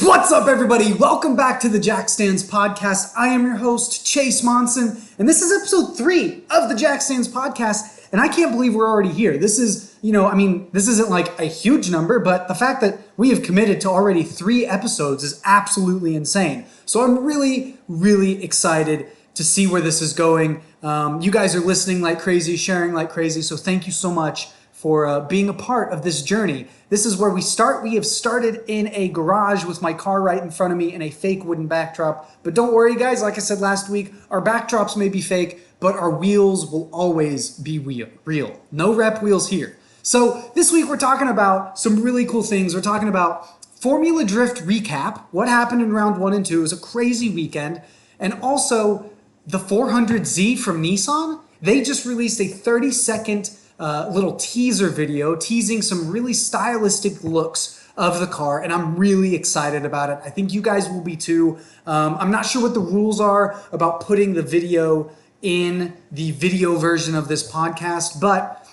What's up, everybody? Welcome back to the Jack Stands Podcast. I am your host, Chase Monson, and this is episode 3 of the Jack Stands Podcast, and I can't believe we're already here. This is, this isn't like a huge number, but the fact that we have committed to already 3 episodes is absolutely insane. So I'm really, really excited to see where this is going. You guys are listening like crazy, sharing like crazy, so thank you so much for being a part of this journey. This is where we start. We have started in a garage with my car right in front of me and a fake wooden backdrop. But don't worry, guys. Like I said last week, our backdrops may be fake, but our wheels will always be real. No rep wheels here. So this week we're talking about some really cool things. We're talking about Formula Drift recap, what happened in round 1 and 2. It was a crazy weekend. And also the 400z from Nissan. They just released a 30-second little teaser video teasing some really stylistic looks of the car, and I'm really excited about it. I think you guys will be too. I'm not sure what the rules are about putting the video in the video version of this podcast, but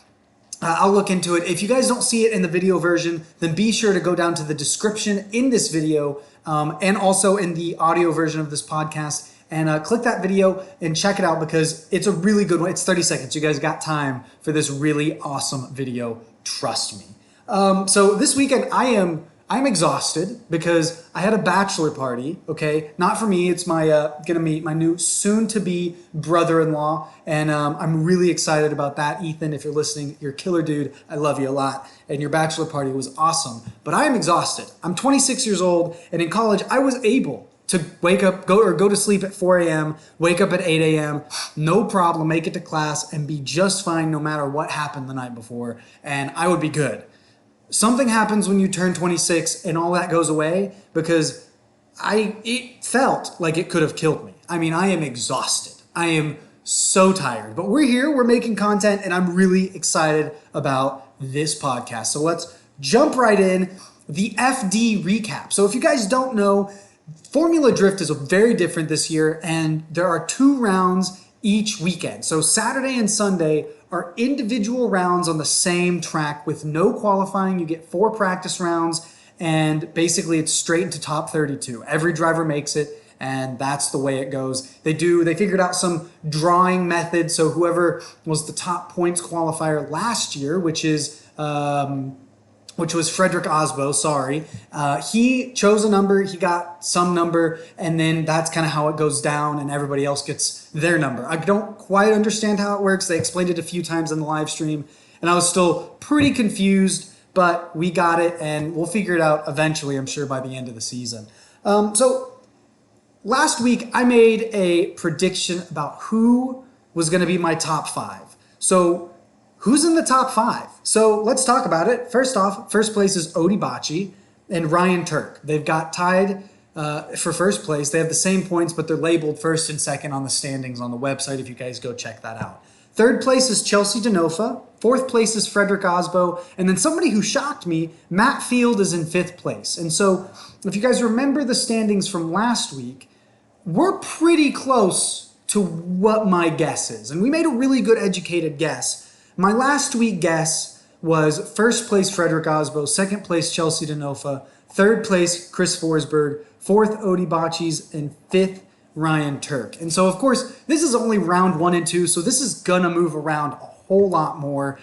I'll look into it. If you guys don't see it in the video version, then be sure to go down to the description in this video and also in the audio version of this podcast and click that video and check it out because it's a really good one. It's 30 seconds. You guys got time for this really awesome video. Trust me. So this weekend I'm exhausted because I had a bachelor party. Okay, not for me. It's my gonna meet my new soon-to-be brother-in-law, and I'm really excited about that. Ethan, if you're listening, you're a killer dude. I love you a lot, and your bachelor party was awesome. But I am exhausted. I'm 26 years old, and in college I was able to wake up, go to sleep at 4 a.m., wake up at 8 a.m., no problem, make it to class, and be just fine no matter what happened the night before, and I would be good. Something happens when you turn 26 and all that goes away because it felt like it could have killed me. I mean, I am exhausted. I am so tired, but we're here, we're making content, and I'm really excited about this podcast. So let's jump right in. The FD recap. So if you guys don't know, Formula Drift is very different this year, and there are 2 rounds each weekend. So Saturday and Sunday are individual rounds on the same track with no qualifying. You get 4 practice rounds, and basically it's straight into top 32. Every driver makes it, and that's the way it goes. They figured out some drawing method, so whoever was the top points qualifier last year, which was Frederick Osbo, sorry. He chose a number, he got some number, and then that's kind of how it goes down and everybody else gets their number. I don't quite understand how it works. They explained it a few times in the live stream, and I was still pretty confused, but we got it, and we'll figure it out eventually, I'm sure, by the end of the season. So last week, I made a prediction about who was going to be my top 5. So who's in the top 5? So let's talk about it. First off, first place is Odibachi and Ryan Turk. They've got tied for first place. They have the same points, but they're labeled first and second on the standings on the website if you guys go check that out. Third place is Chelsea Denofa. Fourth place is Frederick Osbo. And then somebody who shocked me, Matt Field, is in 5th place. And so if you guys remember the standings from last week, we're pretty close to what my guess is. And we made a really good educated guess. My last week guess was first place Frederick Osbo, second place Chelsea Denofa, third place Chris Forsberg, 4th Odibachi's, and 5th Ryan Turk. And so, of course, this is only round 1 and 2, so this is going to move around a whole lot more.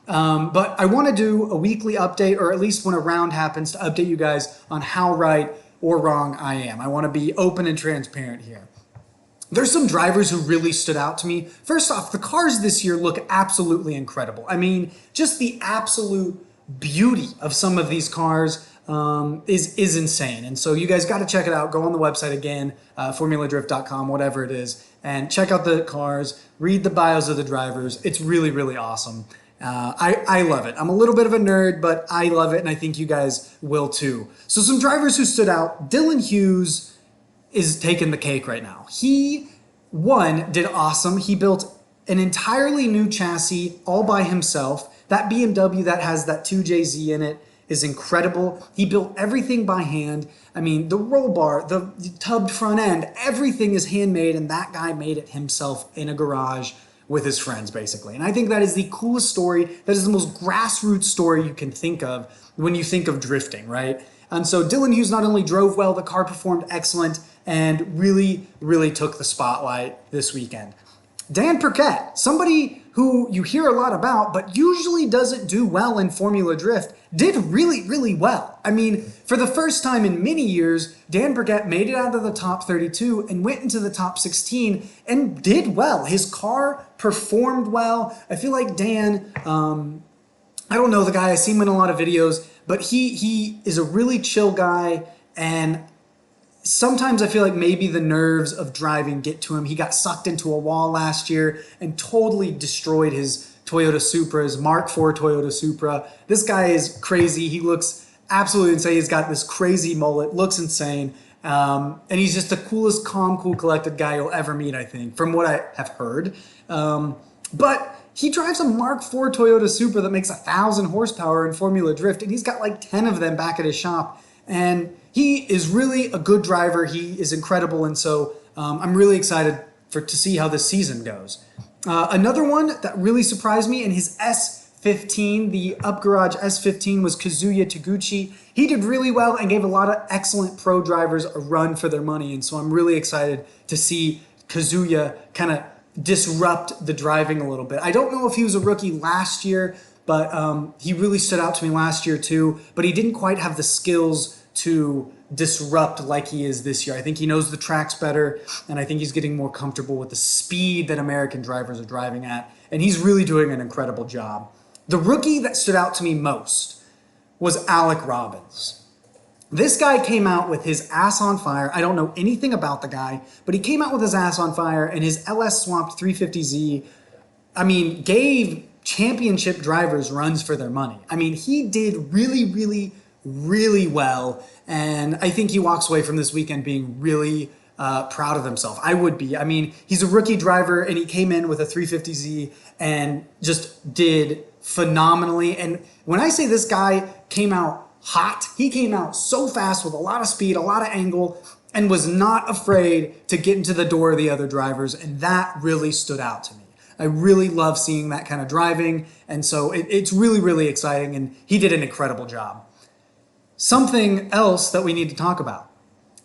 But I want to do a weekly update, or at least when a round happens, to update you guys on how right or wrong I am. I want to be open and transparent here. There's some drivers who really stood out to me. First off, the cars this year look absolutely incredible. I mean, just the absolute beauty of some of these cars is insane. And so you guys got to check it out. Go on the website again, formuladrift.com, whatever it is, and check out the cars, read the bios of the drivers. It's really, really awesome. I love it. I'm a little bit of a nerd, but I love it, and I think you guys will too. So some drivers who stood out, Dylan Hughes is taking the cake right now. He, did awesome. He built an entirely new chassis all by himself. That BMW that has that 2JZ in it is incredible. He built everything by hand. I mean, the roll bar, the tubbed front end, everything is handmade, and that guy made it himself in a garage with his friends, basically. And I think that is the coolest story. That is the most grassroots story you can think of when you think of drifting, right? And so Dylan Hughes not only drove well, the car performed excellent and really, really took the spotlight this weekend. Dan Perquette, somebody who you hear a lot about, but usually doesn't do well in Formula Drift, did really, really well. I mean, for the first time in many years, Dan Perquette made it out of the top 32 and went into the top 16 and did well. His car performed well. I feel like Dan, I don't know the guy, I see him in a lot of videos, but he is a really chill guy, and sometimes I feel like maybe the nerves of driving get to him. He got sucked into a wall last year and totally destroyed his Toyota Supra, his Mark IV Toyota Supra. This guy is crazy. He looks absolutely insane. He's got this crazy mullet, looks insane. And he's just the coolest, calm, cool, collected guy you'll ever meet, I think, from what I have heard. But he drives a Mark IV Toyota Supra that makes 1,000 horsepower in Formula Drift, and he's got like 10 of them back at his shop. And he is really a good driver. He is incredible, and so I'm really excited to see how this season goes. Another one that really surprised me in his S15, the Up Garage S15, was Kazuya Taguchi. He did really well and gave a lot of excellent pro drivers a run for their money, and so I'm really excited to see Kazuya kind of disrupt the driving a little bit. I don't know if he was a rookie last year, but he really stood out to me last year too, but he didn't quite have the skills to disrupt like he is this year. I think he knows the tracks better, and I think he's getting more comfortable with the speed that American drivers are driving at, and he's really doing an incredible job. The rookie that stood out to me most was Alec Robbins. This guy came out with his ass on fire. I don't know anything about the guy, but he came out with his ass on fire, and his LS swapped 350Z, gave championship drivers runs for their money. He did really, really, really well, and I think he walks away from this weekend being really proud of himself. I would be. He's a rookie driver, and he came in with a 350Z and just did phenomenally. And when I say this guy came out hot, he came out so fast with a lot of speed, a lot of angle, and was not afraid to get into the door of the other drivers, and that really stood out to me. I really love seeing that kind of driving, and so it's really, really exciting, and he did an incredible job. Something else that we need to talk about,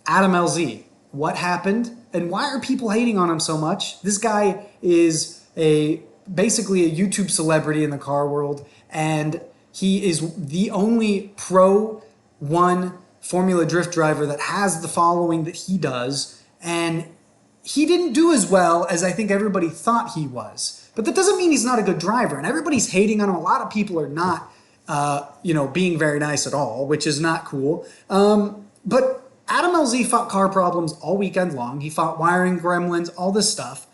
Adam LZ. What happened, and why are people hating on him so much? This guy is basically a YouTube celebrity in the car world, and he is the only Pro 1 Formula Drift driver that has the following that he does, and he didn't do as well as I think everybody thought he was. But that doesn't mean he's not a good driver, and everybody's hating on him. A lot of people are not being very nice at all, which is not cool. But Adam LZ fought car problems all weekend long. He fought wiring gremlins, all this stuff.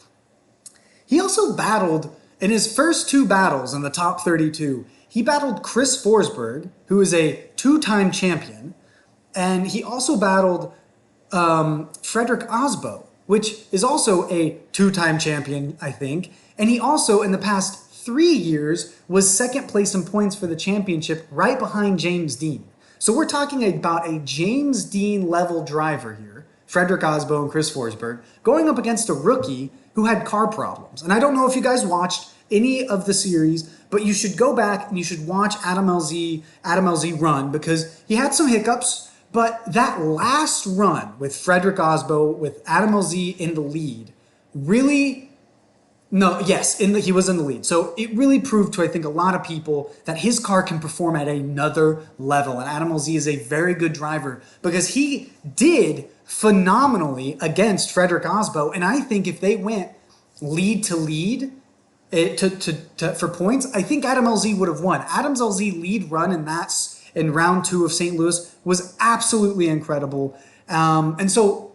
He also battled, in his first two battles in the top 32, he battled Chris Forsberg, who is a two-time champion, and he also battled Frederick Osbo, which is also a two-time champion, I think. And he also, in the past 3 years, was second place in points for the championship, right behind James Dean. So we're talking about a James Dean level driver here, Frederick Osbo and Chris Forsberg, going up against a rookie who had car problems. And I don't know if you guys watched any of the series, but you should go back and you should watch Adam LZ run, because he had some hiccups. But that last run with Frederick Osbo, with Adam LZ in the lead, he was in the lead. So it really proved to, I think, a lot of people that his car can perform at another level. And Adam LZ is a very good driver, because he did phenomenally against Frederick Osbo. And I think if they went lead to lead for points, I think Adam LZ would have won. Adam LZ lead run in round 2 of St. Louis was absolutely incredible. And so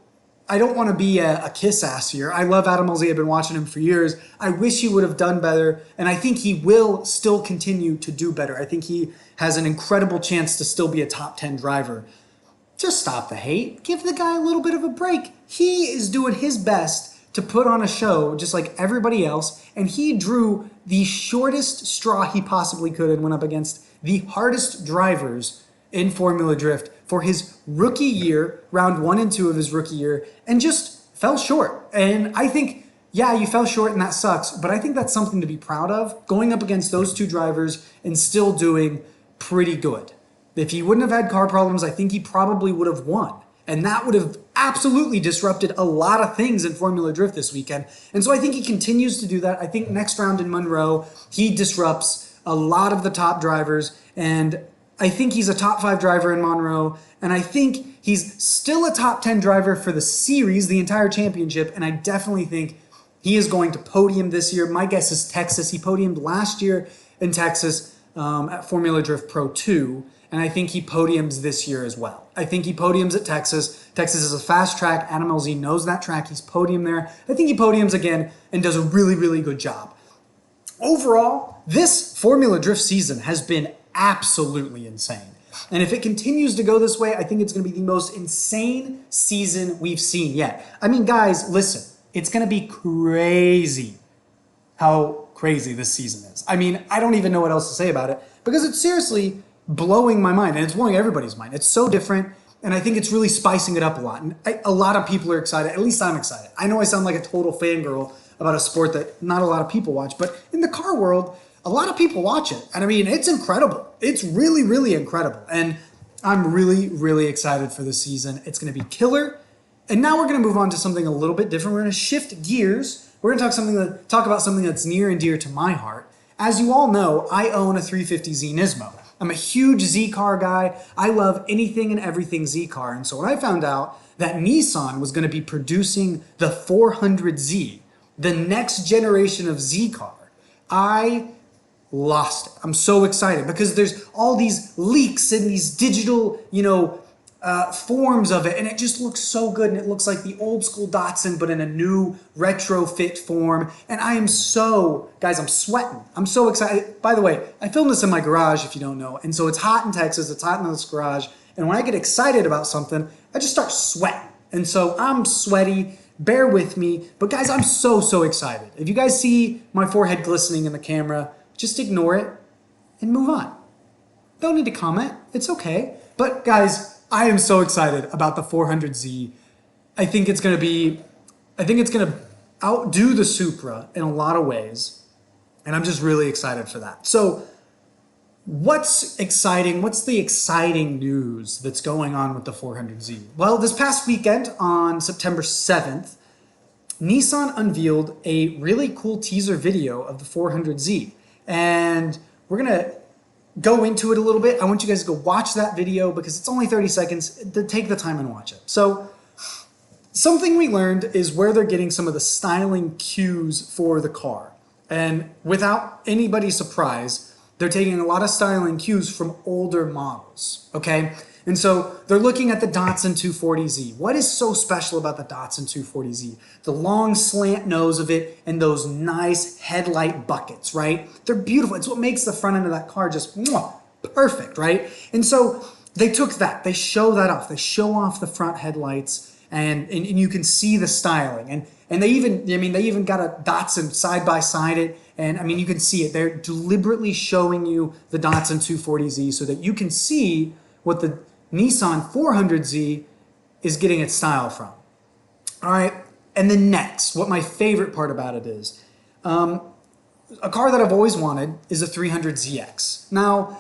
I don't want to be a kiss ass here. I love Adam LZ. I've been watching him for years. I wish he would have done better, and I think he will still continue to do better. I think he has an incredible chance to still be a top 10 driver. Just stop the hate. Give the guy a little bit of a break. He is doing his best to put on a show just like everybody else, and he drew the shortest straw he possibly could and went up against the hardest drivers in Formula Drift for his rookie year, round 1 and 2 of his rookie year, and just fell short. And I think, yeah, you fell short and that sucks, but I think that's something to be proud of, going up against those two drivers and still doing pretty good. If he wouldn't have had car problems, I think he probably would have won. And that would have absolutely disrupted a lot of things in Formula Drift this weekend. And so I think he continues to do that. I think next round in Monroe, he disrupts a lot of the top drivers. And I think he's a top 5 driver in Monroe. And I think he's still a top 10 driver for the series, the entire championship. And I definitely think he is going to podium this year. My guess is Texas. He podiumed last year in Texas at Formula Drift Pro 2. And I think he podiums this year as well. I think he podiums at Texas. Texas is a fast track. Adam LZ knows that track. He's podiumed there. I think he podiums again and does a really, really good job. Overall, this Formula Drift season has been absolutely insane. And if it continues to go this way, I think it's going to be the most insane season we've seen yet. I mean, guys, listen, it's going to be crazy how crazy this season is. I mean, I don't even know what else to say about it because it's seriously blowing my mind, and it's blowing everybody's mind. It's so different, and I think it's really spicing it up a lot. And a lot of people are excited. At least I'm excited. I know I sound like a total fangirl about a sport that not a lot of people watch, but in the car world, a lot of people watch it. And I mean, it's incredible. It's really, really incredible. And I'm really, really excited for this season. It's going to be killer. And now we're going to move on to something a little bit different. We're going to shift gears. We're going to talk about something that's near and dear to my heart. As you all know, I own a 350Z Nismo. I'm a huge Z-Car guy. I love anything and everything Z-Car. And so when I found out that Nissan was going to be producing the 400Z, the next generation of Z-Car, I lost it. I'm so excited because there's all these leaks and these digital, forms of it, and it just looks so good, and it looks like the old school Datsun but in a new retrofit form. And I'm sweating. I'm so excited. By the way, I filmed this in my garage, if you don't know, and so it's hot in Texas, it's hot in this garage, and when I get excited about something, I just start sweating. And so I'm sweaty, bear with me, but guys, I'm so excited. If you guys see my forehead glistening in the camera, just ignore it and move on. Don't need to comment, it's okay. But guys, I am so excited about the 400Z. I think it's going to outdo the Supra in a lot of ways. And I'm just really excited for that. So what's exciting? What's the exciting news that's going on with the 400Z? Well, this past weekend on September 7th, Nissan unveiled a really cool teaser video of the 400Z. And we're going to go into it a little bit. I want you guys to go watch that video because it's only 30 seconds. Take the time and watch it. So something we learned is where they're getting some of the styling cues for the car. And without anybody's surprise, they're taking a lot of styling cues from older models, okay? And so they're looking at the Datsun 240Z. What is so special about the Datsun 240Z? The long slant nose of it and those nice headlight buckets, right? They're beautiful. It's what makes the front end of that car just perfect, right? And so they took that. They show that off. They show off the front headlights and you can see the styling. And they even got a Datsun side by side it. And I mean, you can see it. They're deliberately showing you the Datsun 240Z so that you can see what the Nissan 400Z is getting its style from. All right, and then next, what my favorite part about it is, a car that I've always wanted is a 300ZX. Now,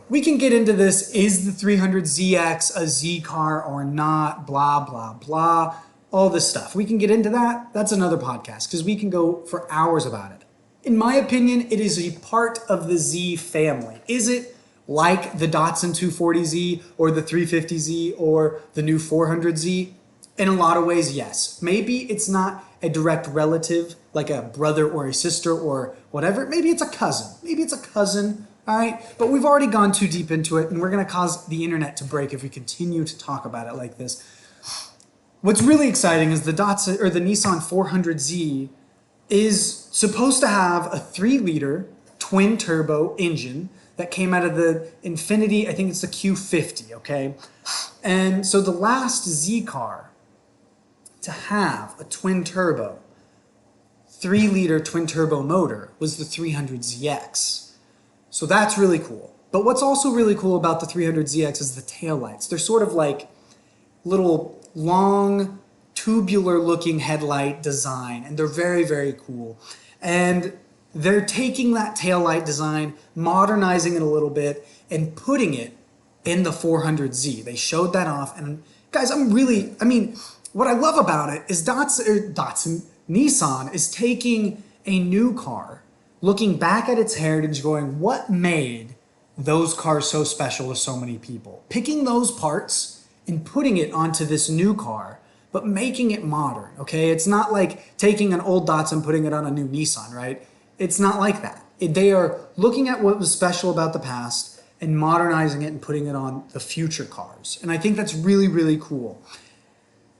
we can get into this, is the 300ZX a Z car or not, blah, blah, blah, all this stuff. We can get into that. That's another podcast because we can go for hours about it. In my opinion, it is a part of the Z family. Is it like the Datsun 240Z or the 350Z or the new 400Z? In a lot of ways, yes. Maybe it's not a direct relative, like a brother or a sister or whatever. Maybe it's a cousin. All right? But we've already gone too deep into it, and we're going to cause the internet to break if we continue to talk about it like this. What's really exciting is the Nissan 400Z is supposed to have a 3-liter twin-turbo engine that came out of the Infiniti, I think it's the Q50, okay? And so the last Z car to have a twin-turbo, 3-liter twin-turbo motor was the 300ZX. So that's really cool. But what's also really cool about the 300ZX is the taillights. They're sort of like little long, tubular-looking headlight design, and they're very, very cool. And they're taking that taillight design, modernizing it a little bit, and putting it in the 400Z. They showed that off, and guys, what I love about it is Nissan is taking a new car, looking back at its heritage, going, what made those cars so special to so many people? Picking those parts and putting it onto this new car, but making it modern, okay? It's not like taking an old Datsun, putting it on a new Nissan, right? It's not like that. They are looking at what was special about the past and modernizing it and putting it on the future cars. And I think that's really, really cool.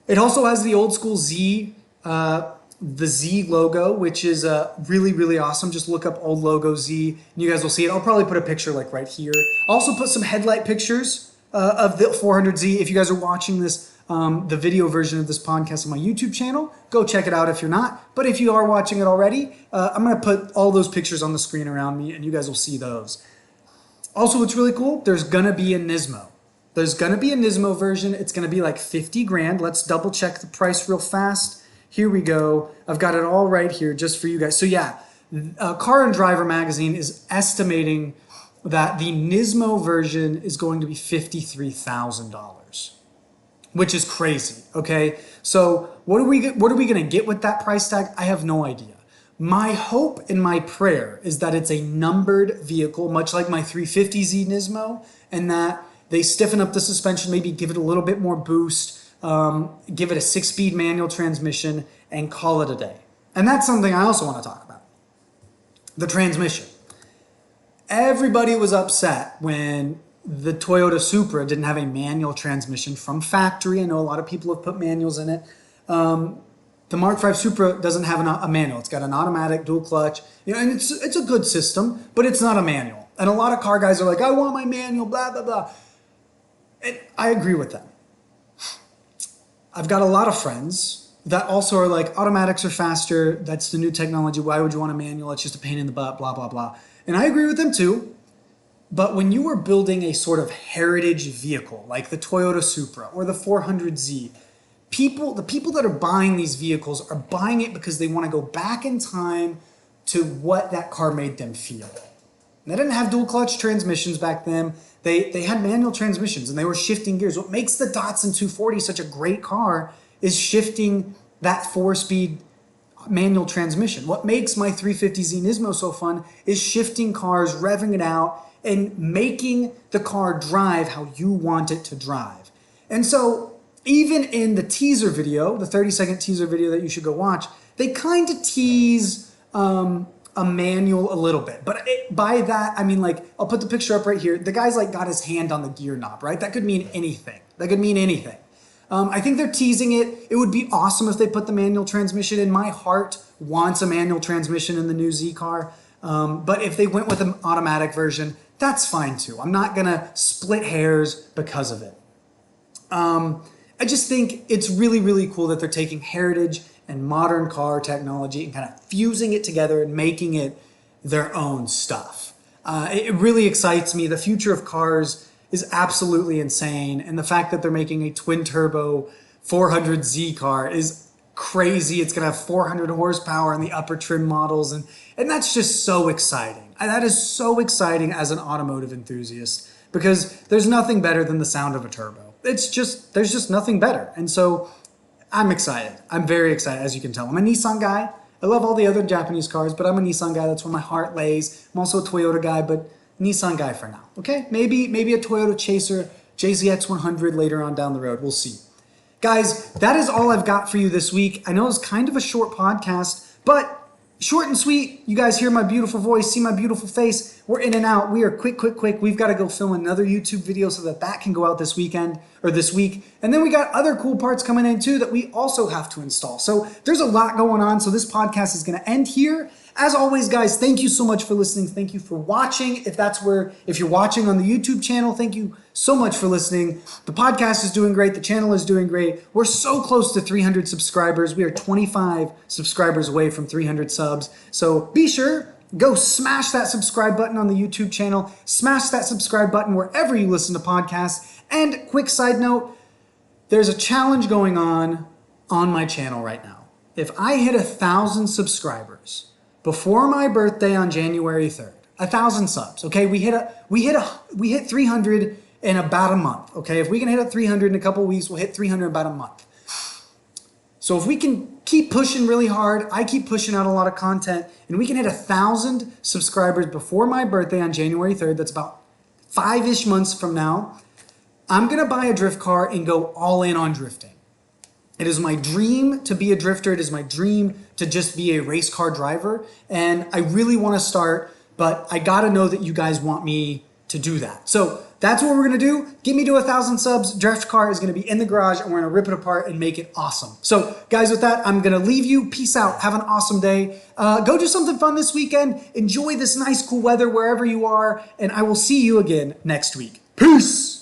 It also has the old school Z, the Z logo, which is really, really awesome. Just look up old logo Z and you guys will see it. I'll probably put a picture like right here. I'll also put some headlight pictures of the 400Z. If you guys are watching this, the video version of this podcast on my YouTube channel, go check it out if you're not. But if you are watching it already, I'm going to put all those pictures on the screen around me and you guys will see those. Also, what's really cool, there's going to be a Nismo. There's going to be a Nismo version. It's going to be like 50 grand. Let's double check the price real fast. Here we go. I've got it all right here just for you guys. So yeah, Car and Driver magazine is estimating that the Nismo version is going to be $53,000, which is crazy. Okay, so what are we going to get with that price tag? I have no idea. My hope and my prayer is that it's a numbered vehicle, much like my 350Z Nismo, and that they stiffen up the suspension, maybe give it a little bit more boost, give it a 6-speed manual transmission, and call it a day. And that's something I also want to talk about. The transmission. Everybody was upset when the Toyota Supra didn't have a manual transmission from factory. I know a lot of people have put manuals in it. The Mark V Supra doesn't have a manual. It's got an automatic dual clutch, and it's a good system, but it's not a manual. And a lot of car guys are like, I want my manual, blah, blah, blah. And I agree with them. I've got a lot of friends that also are like, automatics are faster. That's the new technology. Why would you want a manual? It's just a pain in the butt, blah, blah, blah. And I agree with them too. But when you are building a sort of heritage vehicle like the Toyota Supra or the 400Z, the people that are buying these vehicles are buying it because they want to go back in time to what that car made them feel. And they didn't have dual clutch transmissions back then. They had manual transmissions and they were shifting gears. What makes the Datsun 240 such a great car is shifting that 4-speed manual transmission. What makes my 350Z Nismo so fun is shifting cars, revving it out, and making the car drive how you want it to drive. And so even in the teaser video, the 30-second teaser video that you should go watch, they kind of tease a manual a little bit. But by that, I mean, like, I'll put the picture up right here. The guy's like got his hand on the gear knob, right? That could mean anything. That could mean anything. I think they're teasing it. It would be awesome if they put the manual transmission in. My heart wants a manual transmission in the new Z car. But if they went with an automatic version, that's fine too. I'm not gonna split hairs because of it. I just think it's really, really cool that they're taking heritage and modern car technology and kind of fusing it together and making it their own stuff. It really excites me. The future of cars is absolutely insane. And the fact that they're making a twin turbo 400Z car is crazy. It's gonna have 400 horsepower in the upper trim models. And that's just so exciting. That is so exciting as an automotive enthusiast because there's nothing better than the sound of a turbo. There's just nothing better. And so I'm excited. I'm very excited, as you can tell. I'm a Nissan guy. I love all the other Japanese cars, but I'm a Nissan guy. That's where my heart lays. I'm also a Toyota guy, but Nissan guy for now. Okay? Maybe a Toyota Chaser, JZX 100 later on down the road. We'll see. Guys, that is all I've got for you this week. I know it's kind of a short podcast, but short and sweet. You guys hear my beautiful voice, see my beautiful face. We're in and out. We are quick. We've got to go film another YouTube video so that can go out this weekend or this week. And then we got other cool parts coming in too that we also have to install. So there's a lot going on. So this podcast is going to end here. As always, guys, thank you so much for listening. Thank you for watching. If you're watching on the YouTube channel, thank you so much for listening. The podcast is doing great. The channel is doing great. We're so close to 300 subscribers. We are 25 subscribers away from 300 subs. So be sure, go smash that subscribe button on the YouTube channel. Smash that subscribe button wherever you listen to podcasts. And quick side note, there's a challenge going on my channel right now. If I hit 1,000 subscribers before my birthday on January 3rd, 1,000 subs, okay? We hit 300 in about a month, okay? If we can hit at 300 in a couple of weeks, we'll hit 300 in about a month. So if we can keep pushing really hard, I keep pushing out a lot of content, and we can hit 1,000 subscribers before my birthday on January 3rd, that's about 5-ish months from now, I'm gonna buy a drift car and go all in on drifting. It is my dream to be a drifter. It is my dream to just be a race car driver. And I really wanna start, but I gotta know that you guys want me to do that. So that's what we're gonna do. Get me to 1,000 subs. Drift car is gonna be in the garage and we're gonna rip it apart and make it awesome. So guys, with that, I'm gonna leave you. Peace out. Have an awesome day. Go do something fun this weekend. Enjoy this nice, cool weather wherever you are. And I will see you again next week. Peace.